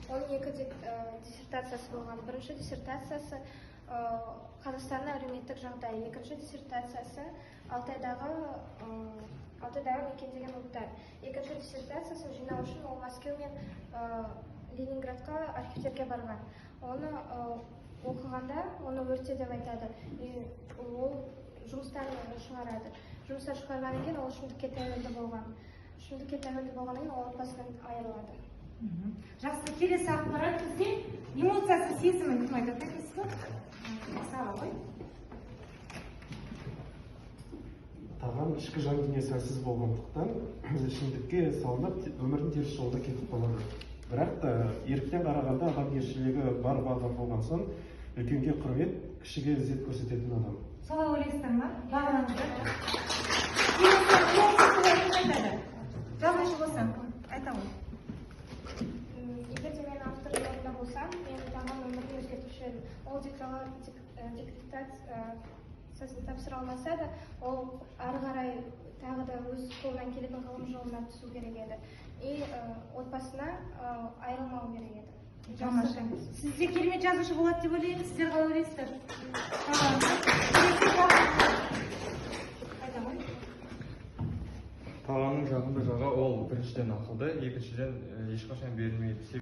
Оның екі диссертациясы болған. Бірінші диссертациясы Қазақстанның әлеуметтік жағдайы, екінші диссертациясы Алтайдағы мекендеген ұлттар. Екінші диссертациясын жинау үшін ол Мәскеу мен Ленинградқа архивтерге барған. Оны оқығанда, оны өрте деп айтады. Ол жұмыстарын шығарады. Жұмыстар шығарғаннан кейін ол шындыққа тәуелді болған. Шындыққа тәуелді болғаннан кейін ол отбасынан айырылады. Жақсы, келесі ақпарат бізде эмоциясы, сезімі кім айтады екенсіз ба? Саға ғой. Тағам ішкі жан дүниесі әлсіз болғандықтан ішімдікке салынып өмірдің теріс жолда кетіп қалады. Бірақ та еріктен қарағанда адамгершілігі бар адам болған соң үлкенге құрмет, кішіге ізет көрсететін адам. Солай ойлайсыздар ма? Бағалаңыздар. Жазушы болсам, айта ғой. Егер де мен автордың орнында болсам, мен тағам өмірді өзгертуші едім. Ол диктациясын тапсыра алмаса да, ол ары қарай тағы да өз қолынан келетін ғылым жолына түсу керек еді. И отбасына айырылмау керек еді. Тамаша. Сізде керемет жазушы болады деп ойлаймын. Сіздер қалай ойлайсыздар? Тағамның жағымды жағы ол біріншіден ақылды, екіншіден ешқашан берілмейді.